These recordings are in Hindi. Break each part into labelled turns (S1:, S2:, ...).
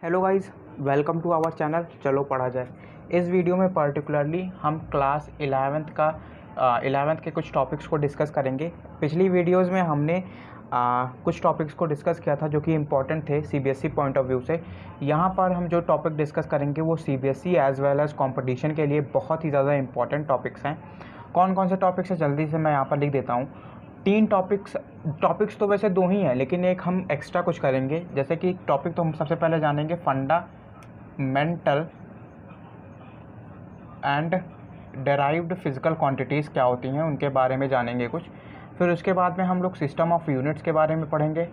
S1: Hello guys, welcome to our channel. चलो पढ़ा जाए। इस वीडियो में पर्टिकुलरली हम क्लास 11th के कुछ टॉपिक्स को डिस्कस करेंगे। पिछली वीडियोस में हमने कुछ टॉपिक्स को डिस्कस किया था जो कि इम्पॉर्टेंट थे सीबीएसई पॉइंट ऑफ व्यू से। यहाँ पर हम जो टॉपिक डिस्कस करेंगे वो CBSE as well as competition के लिए बहुत ही ज़्यादा इंपॉर्टेंट टॉपिक्स हैं। कौन कौन से टॉपिक्स हैं जल्दी से मैं यहाँ पर लिख देता हूँ। 3 टॉपिक्स तो वैसे 2 ही हैं, लेकिन एक हम एक्स्ट्रा कुछ करेंगे। जैसे कि टॉपिक तो हम सबसे पहले जानेंगे fundamental and derived physical quantities क्या होती हैं, उनके बारे में जानेंगे कुछ। फिर उसके बाद में हम लोग सिस्टम ऑफ यूनिट्स के बारे में पढ़ेंगे,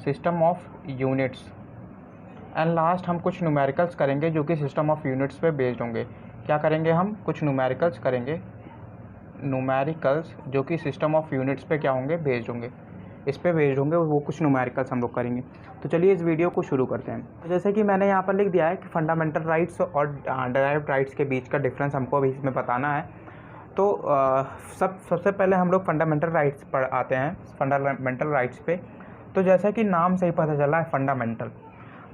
S1: system of units. And last हम कुछ न्यूमेरिकल्स करेंगे जो कि सिस्टम ऑफ यूनिट्स पे बेस्ड होंगे। क्या करेंगे हम? कुछ न्यूमेरिकल्स करेंगे, न्यूमेरिकल्स जो कि सिस्टम ऑफ यूनिट्स पे क्या होंगे? बेस्ड होंगे, इस पे बेस्ड होंगे। वो कुछ न्यूमेरिकल्स हम लोग करेंगे। तो चलिए इस वीडियो को शुरू करते हैं। तो जैसे कि मैंने यहाँ पर लिख दिया है कि फंडामेंटल राइट्स और डेराइव्ड राइट्स के बीच का डिफरेंस हमको अभी इसमें बताना है। तो सबसे पहले हम लोग फंडामेंटल राइट्स पर आते हैं, फंडामेंटल राइट्स पे। तो जैसा कि नाम से ही पता चला है फंडामेंटल।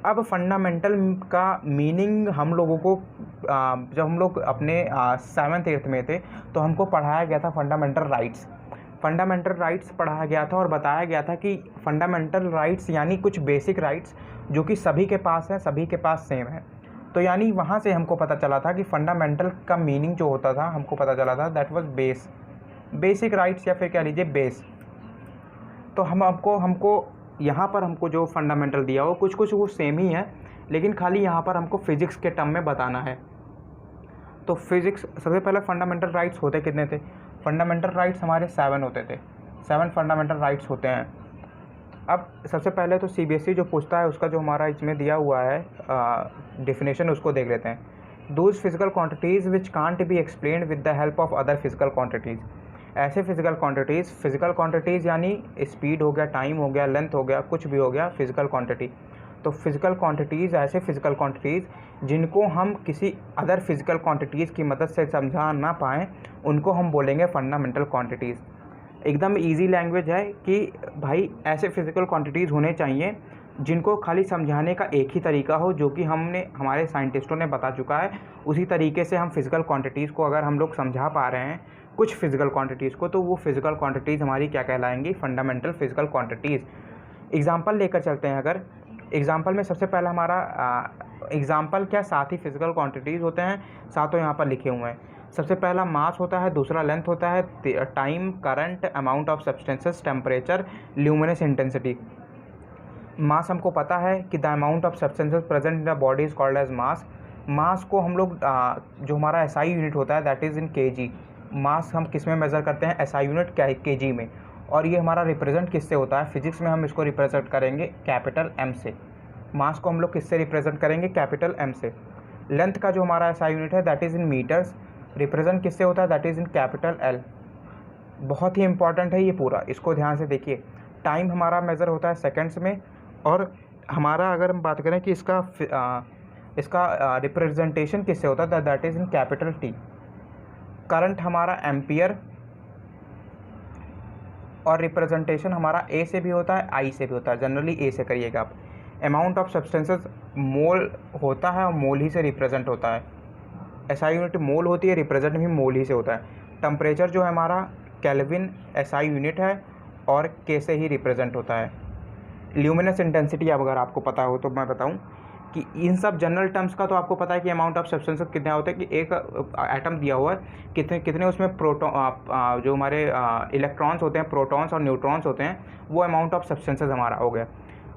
S1: अब फंडामेंटल का मीनिंग हम लोगों को जब हम लोग अपने 7th-8th में थे तो हमको पढ़ाया गया था फंडामेंटल राइट्स पढ़ाया गया था और बताया गया था कि फंडामेंटल राइट्स यानी कुछ बेसिक राइट्स जो कि सभी के पास है, सभी के पास सेम है। तो यानी वहाँ से हमको पता चला था कि फंडामेंटल का मीनिंग जो होता था हमको पता चला था दैट वाज बेसिक राइट्स या फिर कह लीजिए बेस। तो हमको यहाँ पर हमको जो फंडामेंटल दिया हो कुछ वो सेम ही है, लेकिन खाली यहाँ पर हमको फिजिक्स के टर्म में बताना है। तो फिजिक्स सबसे पहले फंडामेंटल राइट्स होते कितने थे? फंडामेंटल राइट्स हमारे 7 होते थे। 7 फंडामेंटल राइट्स होते हैं। अब सबसे पहले तो सीबीएसई जो पूछता है उसका जो हमारा इसमें दिया हुआ है डेफिनेशन, उसको देख लेते हैं। Those physical quantities which can't be explained with the help of other physical quantities. ऐसे फिजिकल क्वांटिटीज़ यानी स्पीड हो गया, टाइम हो गया, लेंथ हो गया, कुछ भी हो गया फिजिकल क्वांटिटी। तो फिजिकल क्वांटिटीज़, ऐसे फिजिकल क्वांटिटीज़ जिनको हम किसी अदर फिजिकल क्वांटिटीज़ की मदद से समझा ना पाएँ, उनको हम बोलेंगे फंडामेंटल क्वांटिटीज़। एकदम इजी लैंग्वेज है कि भाई ऐसे फिजिकल क्वांटिटीज़ होने चाहिए जिनको खाली समझाने का एक ही तरीका हो, जो कि हमारे साइंटिस्टों ने बता चुका है। उसी तरीके से हम फिजिकल क्वांटिटीज़ को अगर हम लोग समझा पा रहे हैं कुछ फिजिकल क्वांटिटीज़ को, तो वो फिजिकल क्वांटिटीज़ हमारी क्या कहलाएंगी? Fundamental physical quantities. एग्जाम्पल लेकर चलते हैं। अगर एग्जाम्पल में सबसे पहला हमारा एग्जाम्पल क्या, 7 ही फिजिकल क्वांटिटीज़ होते हैं, 7 यहाँ पर लिखे हुए हैं। सबसे पहला मास होता है, दूसरा लेंथ होता है, time, current, amount of substances, temperature, luminous intensity. Mass हमको पता है कि the amount of substances present in the body is called as mass. Mass को हम लोग जो हमारा एसआई यूनिट होता है that is in KG. Mass हम किस में मेज़र करते हैं? एसआई यूनिट केजी में। और ये हमारा रिप्रेजेंट किससे होता है? फिजिक्स में हम इसको रिप्रेजेंट करेंगे कैपिटल एम से। मास को हम लोग किससे रिप्रेजेंट करेंगे? कैपिटल एम से। लेंथ का जो हमारा एसआई यूनिट है that is in meters, represent किससे होता है? That is in capital L. बहुत ही इंपॉर्टेंट है ये पूरा, इसको ध्यान से देखिए। टाइम हमारा मेज़र होता है सेकंड्स में, और हमारा अगर हम बात करें कि इसका रिप्रेजेंटेशन किससे होता है that is in capital T. Current हमारा एम्पियर, और रिप्रेजेंटेशन हमारा ए से भी होता है, आई से भी होता है। जनरली ए से करिएगा आप। अमाउंट ऑफ सब्सटेंसेस मोल होता है और मोल ही से रिप्रेजेंट होता है। एसआई यूनिट मोल होती है, रिप्रेजेंट भी मोल ही से होता है। टेम्परेचर जो है हमारा केल्विन एसआई यूनिट है और के से ही रिप्रेजेंट होता है। ल्यूमिनस इंटेंसिटी अब अगर आपको पता हो तो मैं बताऊं कि इन सब जनरल टर्म्स का तो आपको पता है कि अमाउंट ऑफ सब्सटेंसेस कितने होते हैं, कि एक एटम दिया हुआ है, कितने उसमें प्रोटॉन जो हमारे इलेक्ट्रॉन्स होते हैं, प्रोटॉन्स और न्यूट्रॉन्स होते हैं, वो अमाउंट ऑफ सब्सटेंसेस हमारा हो गया।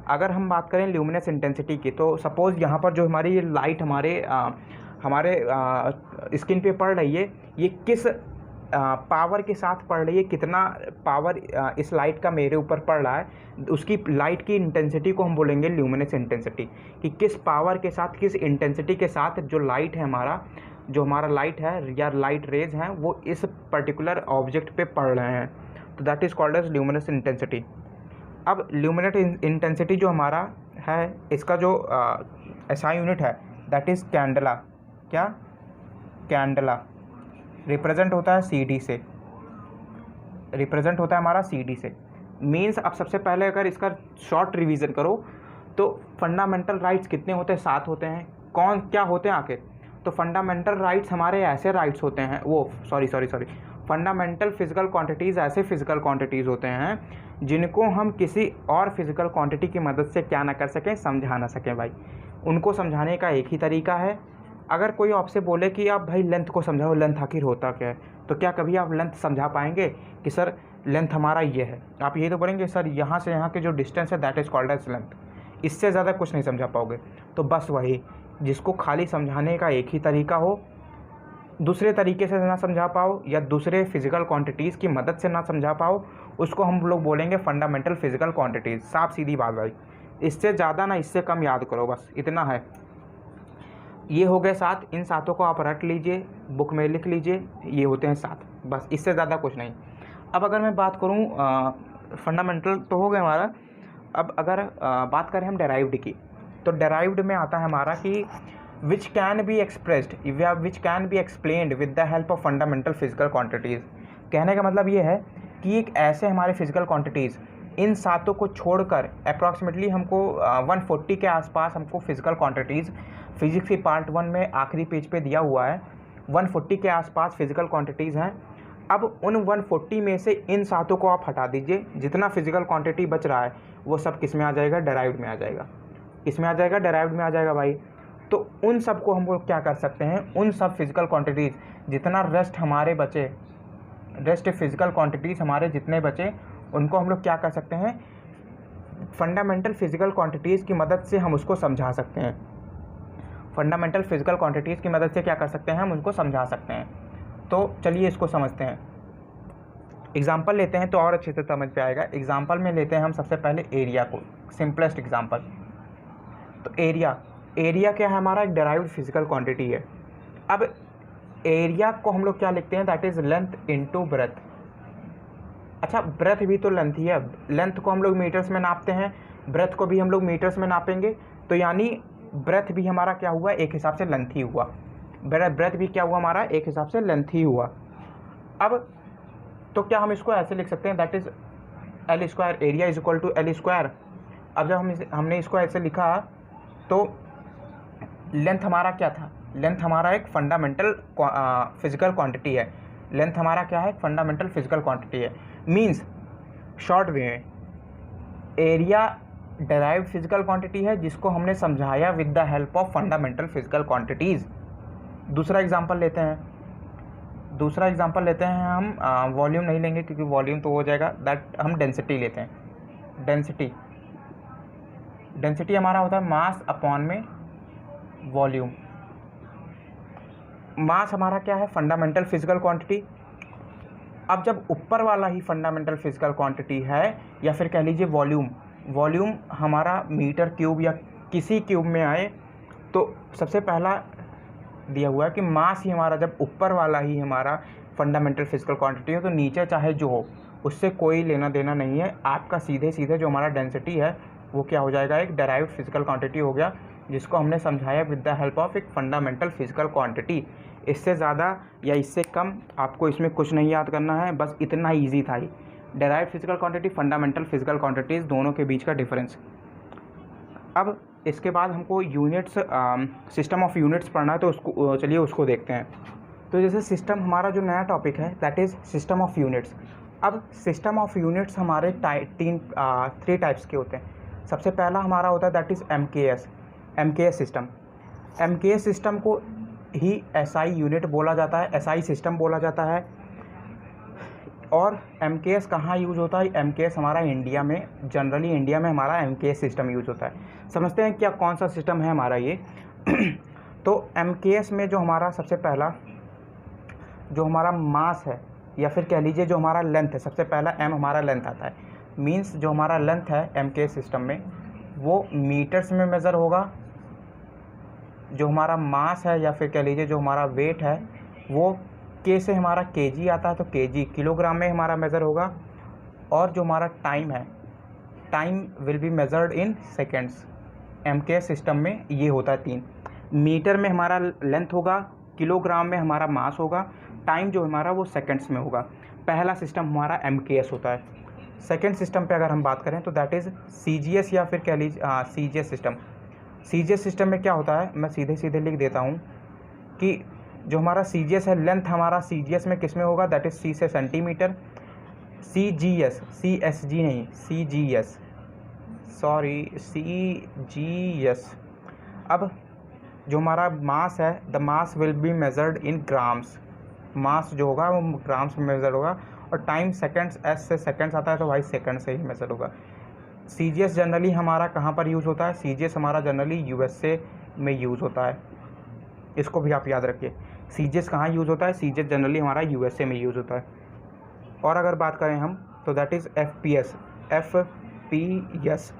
S1: अगर हम बात करें ल्यूमिनस इंटेंसिटी की, तो सपोज़ यहाँ पर जो हमारी ये लाइट हमारे स्किन पे पड़ रही है, ये किस पावर के साथ पड़ रही है, कितना पावर इस लाइट का मेरे ऊपर पड़ रहा है, उसकी लाइट की इंटेंसिटी को हम बोलेंगे ल्यूमिनस इंटेंसिटी। कि किस पावर के साथ, किस इंटेंसिटी के साथ जो लाइट है जो हमारा लाइट है या लाइट रेज हैं वो इस पर्टिकुलर ऑब्जेक्ट पे पड़ रहे हैं, तो that is called as luminous intensity. अब ल्यूमिनस इंटेंसिटी जो हमारा है, इसका जो एसआई यूनिट है दैट इज़ कैंडला। क्या? कैंडला। रिप्रेजेंट होता है CD से, रिप्रेजेंट होता है हमारा CD से। मीन्स अब सबसे पहले अगर इसका शॉर्ट रिवीजन करो तो फंडामेंटल राइट्स कितने होते हैं? 7 होते हैं। कौन क्या होते हैं आखिर? तो फंडामेंटल राइट्स हमारे ऐसे राइट्स होते हैं, वो सॉरी फंडामेंटल फिजिकल क्वांटिटीज़ ऐसे फिजिकल क्वांटिटीज़ होते हैं जिनको हम किसी और फिजिकल क्वांटिटी की मदद से क्या ना कर सकें, समझा ना सकें भाई। उनको समझाने का एक ही तरीका है। अगर कोई आपसे बोले कि आप भाई लेंथ को समझाओ, लेंथ आखिर होता क्या है, तो क्या कभी आप लेंथ समझा पाएंगे कि सर लेंथ हमारा ये है? आप यही तो बोलेंगे सर यहाँ से यहाँ के जो डिस्टेंस है that is called as length. इससे ज़्यादा कुछ नहीं समझा पाओगे। तो बस वही, जिसको खाली समझाने का एक ही तरीका हो, दूसरे तरीके से ना समझा पाओ या दूसरे फिजिकल क्वांटिटीज़ की मदद से ना समझा पाओ, उसको हम लोग बोलेंगे फंडामेंटल फिजिकल क्वांटिटीज़। साफ सीधी बात भाई, इससे ज़्यादा ना इससे कम याद करो, बस इतना है। ये हो गए 7, इन 7 को आप रट लीजिए, बुक में लिख लीजिए, ये होते हैं 7, बस इससे ज़्यादा कुछ नहीं। अब अगर मैं बात करूँ, फंडामेंटल तो हो गया हमारा। अब अगर बात करें हम डेराइव्ड की, तो डेराइव्ड में आता है हमारा कि विच कैन बी एक्सप्रेस्ड या which can be explained with the help of fundamental physical quantities. कहने का मतलब ये है कि एक ऐसे हमारे फिजिकल क्वांटिटीज़, इन 7 को छोड़कर अप्रॉक्सीमेटली हमको 140 के आसपास हमको फिजिकल क्वांटिटीज़ फिजिक्स की पार्ट 1 में आखिरी पेज पे दिया हुआ है। 140 के आसपास फिजिकल क्वांटिटीज़ हैं। अब उन 140 में से इन 7 को आप हटा दीजिए, जितना फिजिकल क्वांटिटी बच रहा है वो सब किस में आ जाएगा? डेराइव्ड में आ जाएगा। इसमें आ जाएगा, डेराइव्ड में आ जाएगा भाई। तो उन सब को हम लोग क्या कर सकते हैं, उन सब फिजिकल क्वांटिटीज़ जितना रेस्ट हमारे बचे, रेस्ट फिजिकल क्वांटिटीज़ हमारे जितने बचे, उनको हम लोग क्या कर सकते हैं, फंडामेंटल फिजिकल क्वांटिटीज़ की मदद से हम उसको समझा सकते हैं। फंडामेंटल फिजिकल क्वांटिटीज़ की मदद से क्या कर सकते हैं, हम उनको समझा सकते हैं। तो चलिए इसको समझते हैं। एग्जाम्पल लेते हैं तो और अच्छे से समझ पे आएगा। एग्जाम्पल में लेते हैं हम सबसे पहले एरिया को, सिंपलेस्ट एग्जाम्पल। तो एरिया क्या है? हमारा एक डेराइव्ड फिजिकल क्वांटिटी है। अब एरिया को हम लोग क्या लिखते हैं? That is length into breadth. अच्छा, ब्रेथ भी तो लेंथ ही है। लेंथ को हम लोग मीटर्स में नापते हैं, ब्रेथ को भी हम लोग मीटर्स में नापेंगे, तो यानी ब्रेथ भी हमारा क्या हुआ? एक हिसाब से लेंथ ही हुआ। ब्रेथ भी क्या हुआ हमारा? एक हिसाब से लेंथ ही हुआ। अब तो क्या हम इसको ऐसे लिख सकते हैं, that is L square, area is equal to L square. अब जब हमने इसको ऐसे लिखा तो लेंथ हमारा क्या था? लेंथ हमारा एक फंडामेंटल फिजिकल क्वांटिटी है। लेंथ हमारा क्या है? फंडामेंटल फिजिकल क्वांटिटी है। मीन्स शॉर्ट वे में एरिया डेराइव्ड फिजिकल क्वांटिटी है जिसको हमने समझाया with the help of fundamental physical quantities. दूसरा एग्जांपल लेते हैं हम, वॉल्यूम नहीं लेंगे क्योंकि वॉल्यूम तो हो जाएगा, दैट हम डेंसिटी लेते हैं। डेंसिटी हमारा होता है मास अपॉन में वॉल्यूम। मास हमारा क्या है? Fundamental physical quantity. अब जब ऊपर वाला ही फंडामेंटल फिजिकल क्वांटिटी है, या फिर कह लीजिए वॉल्यूम हमारा मीटर क्यूब या किसी क्यूब में आए, तो सबसे पहला दिया हुआ है कि मास ही हमारा, जब ऊपर वाला ही हमारा फंडामेंटल फिजिकल क्वांटिटी हो, तो नीचे चाहे जो हो उससे कोई लेना देना नहीं है। आपका सीधे जो हमारा डेंसिटी है वो क्या हो जाएगा? एक डेराइव्ड फिजिकल क्वांटिटी हो गया, जिसको हमने समझाया विद द हेल्प ऑफ एक फंडामेंटल फिजिकल क्वांटिटी। इससे ज़्यादा या इससे कम आपको इसमें कुछ नहीं याद करना है, बस इतना ईजी था ही। Derived physical quantity, fundamental physical quantities, दोनों के बीच का डिफरेंस। अब इसके बाद हमको यूनिट्स, सिस्टम ऑफ यूनिट्स पढ़ना है, तो उसको चलिए उसको देखते हैं। तो जैसे सिस्टम, हमारा जो नया टॉपिक है that is system of units. अब सिस्टम ऑफ यूनिट्स हमारे 3 टाइप्स के होते हैं। सबसे पहला हमारा होता है that is MKS system. MKS system को ही एसआई यूनिट बोला जाता है, एसआई सिस्टम बोला जाता है। और एमकेएस कहाँ यूज़ होता है? एमकेएस हमारा इंडिया में, जनरली इंडिया में हमारा एमकेएस सिस्टम यूज़ होता है। समझते हैं क्या कौन सा सिस्टम है हमारा ये। तो एमकेएस में जो हमारा सबसे पहला जो हमारा मास है, या फिर कह लीजिए जो हमारा लेंथ है, सबसे पहला एम हमारा लेंथ आता है। मीन्स जो हमारा लेंथ है एमकेएस सिस्टम में वो मीटर्स में मेज़र होगा। जो हमारा मास है या फिर कह लीजिए जो हमारा वेट है वो के से हमारा केजी आता है, तो केजी किलोग्राम में हमारा मेज़र होगा। और जो हमारा टाइम है, time will be measured in seconds. MKS system में ये होता है 3। मीटर में हमारा लेंथ होगा, किलोग्राम में हमारा मास होगा, टाइम जो हमारा वो सेकंड्स में होगा। पहला सिस्टम हमारा एमकेएस होता है। सेकेंड सिस्टम पे अगर हम बात करें तो दैट इज़ CGS या फिर कह लीजिए CGS सिस्टम। CGS सिस्टम में क्या होता है, मैं सीधे सीधे लिख देता हूँ कि जो हमारा CGS है, लेंथ हमारा CGS में किस में होगा, दैट इज़ C से सेंटीमीटर। CGS, CSG नहीं, CGS, सॉरी, CGS। अब जो हमारा मास है, the mass will be measured in grams, mass जो होगा वो ग्राम्स में मेजर होगा, और टाइम सेकंड्स, एस से सेकंड्स आता है तो भाई सेकंड से ही मेजर होगा। CGS जनरली हमारा कहाँ पर यूज़ होता है, CGS हमारा जनरली USA में यूज़ होता है, इसको भी आप याद रखिए। CGS कहाँ यूज़ होता है, CGS जनरली हमारा USA में यूज़ होता है। और अगर बात करें हम तो दैट इज़ FPS, FPS।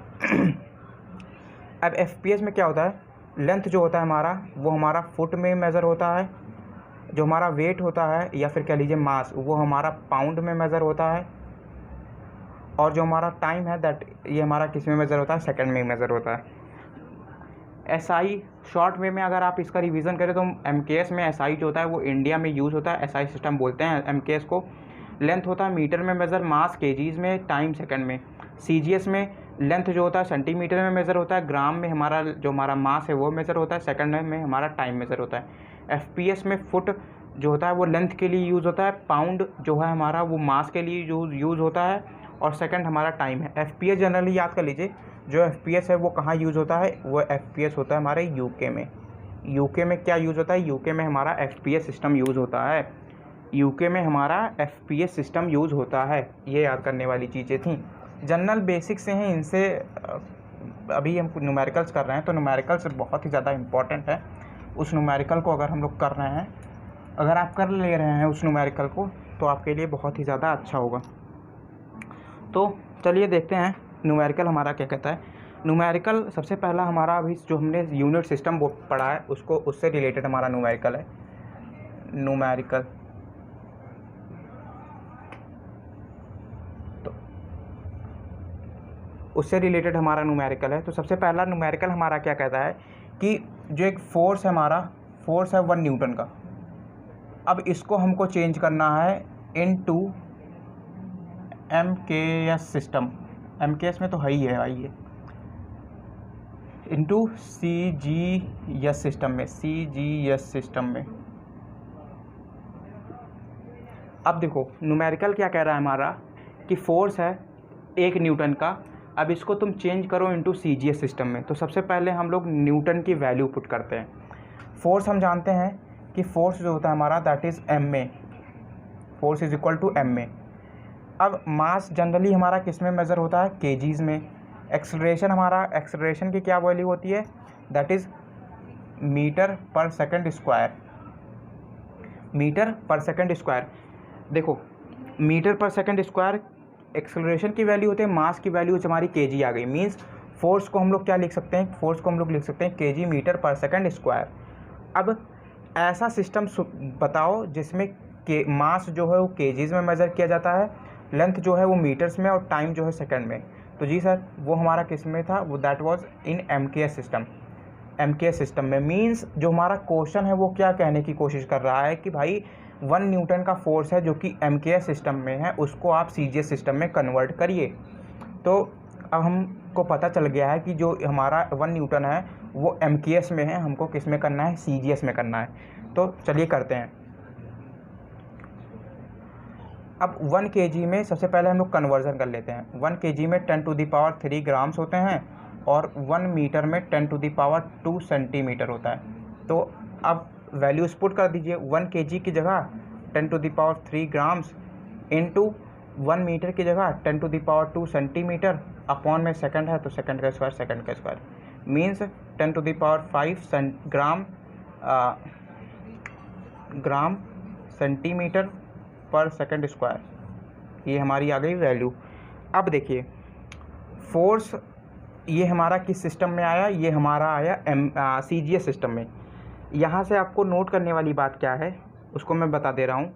S1: अब FPS में क्या होता है, लेंथ जो होता है हमारा वो हमारा फुट में मेज़र होता है, जो हमारा वेट होता है या फिर कह लीजिए मास वो हमारा पाउंड में मेज़र होता है, और जो हमारा टाइम है दैट ये हमारा किस में मेज़र होता है, सेकंड में मेज़र होता है। SI शॉर्ट वे में अगर आप इसका रिवीजन करें तो MKS में SI जो होता है वो इंडिया में यूज़ होता है, SI सिस्टम बोलते हैं MKS को। लेंथ होता है मीटर में मेज़र, मास केजीज में, टाइम सेकंड में। CGS में लेंथ जो होता है सेंटीमीटर में मेज़र होता है, ग्राम में हमारा जो हमारा मास है वो मेज़र होता है, सेकंड में हमारा टाइम मेज़र होता है। FPS में फुट जो होता है वो लेंथ के लिए यूज़ होता है, पाउंड जो है हमारा वो मास के लिए यूज़ होता है, और सेकंड हमारा टाइम है। FPS जनरली याद कर लीजिए, जो FPS है वो कहाँ यूज़ होता है, वो FPS होता है हमारे UK में। UK में क्या यूज़ होता है, UK में हमारा FPS सिस्टम यूज़ होता है, UK में हमारा FPS सिस्टम यूज़ होता है। ये याद करने वाली चीज़ें थी, जनरल बेसिक से हैं, इनसे अभी हम न्यूमेरिकल्स कर रहे हैं तो न्यूमेरिकल्स बहुत ही ज़्यादा इम्पॉर्टेंट है। उस न्यूमेरिकल को अगर हम लोग कर रहे हैं, अगर आप कर ले रहे हैं उस न्यूमेरिकल को, तो आपके लिए बहुत ही ज़्यादा अच्छा होगा। तो चलिए देखते हैं न्यूमेरिकल हमारा क्या कहता है। न्यूमेरिकल सबसे पहला हमारा अभी जो हमने यूनिट सिस्टम पढ़ा है उसको, उससे रिलेटेड हमारा न्यूमेरिकल है। न्यूमेरिकल तो उससे रिलेटेड हमारा न्यूमेरिकल है। तो सबसे पहला न्यूमेरिकल हमारा क्या कहता है कि जो एक फोर्स है हमारा, फोर्स है 1 न्यूटन का। अब इसको हमको चेंज करना है इनटू MKS सिस्टम, MKS में तो है ही है भाई ये, इनटू CGS सिस्टम में, CGS सिस्टम में। अब देखो न्यूमेरिकल क्या कह रहा है हमारा कि फोर्स है 1 न्यूटन का, अब इसको तुम चेंज करो इनटू CGS सिस्टम में। तो सबसे पहले हम लोग न्यूटन की वैल्यू पुट करते हैं। फोर्स हम जानते हैं कि फोर्स जो होता है हमारा that is MA, force is equal to MA। अब मास जनरली हमारा किस में मेज़र होता है, केजीज़ में। एक्सेलरेशन हमारा, एक्सेलरेशन की क्या वैल्यू होती है, दैट इज़ मीटर पर सेकंड स्क्वायर, मीटर पर सेकंड स्क्वायर। देखो मीटर पर सेकंड स्क्वायर एक्सेलरेशन की वैल्यू होती है, मास की वैल्यू हमारी केजी आ गई। मीन्स फोर्स को हम लोग क्या लिख सकते हैं, फोर्स को हम लोग लिख सकते हैं केजी मीटर पर सेकंड स्क्वायर। अब ऐसा सिस्टम बताओ जिसमें के मास जो है वो केजीज़ में मेज़र किया जाता है, लेंथ जो है वो मीटर्स में, और टाइम जो है सेकंड में। तो जी सर वो हमारा किस में था, वो that was in MKS system, MKS system में। मीन्स जो हमारा क्वेश्चन है वो क्या कहने की कोशिश कर रहा है कि भाई 1 न्यूटन का फोर्स है जो कि MKS सिस्टम में है, उसको आप CGS सिस्टम में कन्वर्ट करिए। तो अब हमको पता चल गया है कि जो हमारा 1 न्यूटन है वो MKS में है, हमको किस में करना है, CGS में करना है। तो चलिए करते हैं। अब 1 kg में सबसे पहले हम लोग कन्वर्जन कर लेते हैं। 1 kg में 10⁻³ ग्राम्स होते हैं, और 1 मीटर में 10⁻² सेंटीमीटर होता है। तो अब वैल्यूज पुट कर दीजिए। 1 kg की जगह 10⁻³ ग्राम्स इंटू 1 मीटर की जगह 10⁻² सेंटीमीटर, अपॉन में सेकंड है तो सेकंड का स्क्वायर, सेकंड का स्क्वायर मीन्स 10⁵ ग्राम सेंटीमीटर पर सेकंड स्क्वायर। ये हमारी आ गई वैल्यू। अब देखिए फोर्स ये हमारा किस सिस्टम में आया, ये हमारा आया CGS सिस्टम में। यहाँ से आपको नोट करने वाली बात क्या है उसको मैं बता दे रहा हूँ।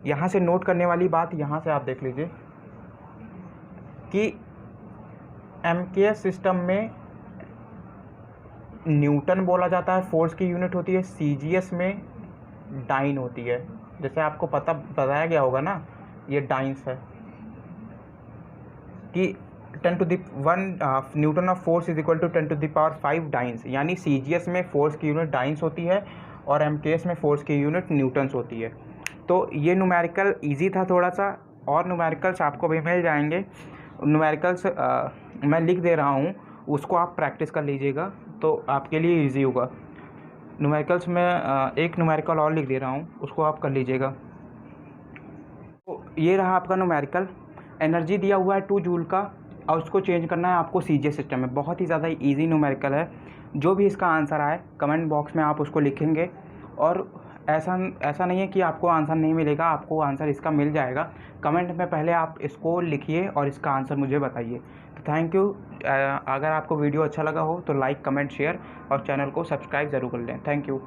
S1: यहाँ से नोट करने वाली बात, यहाँ से आप देख लीजिए कि MKS सिस्टम में न्यूटन बोला जाता है, फोर्स की यूनिट होती है। CGS में डाइन होती है, जैसे आपको बताया गया होगा ना, ये डाइन्स है। कि 10⁻1 newton of force is equal to 10⁵ dynes, यानी CGS में फोर्स की यूनिट डाइन्स होती है और MKS में फोर्स की यूनिट न्यूटन्स होती है। तो ये न्यूमेरिकल ईजी था थोड़ा सा, और न्यूमेरिकल्स आपको भी मिल जाएंगे। न्यूमेरिकल्स मैं लिख दे रहा हूँ, उसको आप प्रैक्टिस कर लीजिएगा तो आपके लिए ईजी होगा। न्यूमेरिकल्स में एक न्यूमेरिकल और लिख दे रहा हूँ, उसको आप कर लीजिएगा। तो ये रहा आपका न्यूमेरिकल। एनर्जी दिया हुआ है 2 जूल का, और उसको चेंज करना है आपको CGS सिस्टम में। बहुत ही ज़्यादा इजी न्यूमेरिकल है। जो भी इसका आंसर आए कमेंट बॉक्स में आप उसको लिखेंगे, और ऐसा नहीं है कि आपको आंसर नहीं मिलेगा, आपको आंसर इसका मिल जाएगा। कमेंट में पहले आप इसको लिखिए और इसका आंसर मुझे बताइए। तो थैंक यू। अगर आपको वीडियो अच्छा लगा हो तो लाइक, कमेंट, शेयर और चैनल को सब्सक्राइब ज़रूर कर लें। Thank you.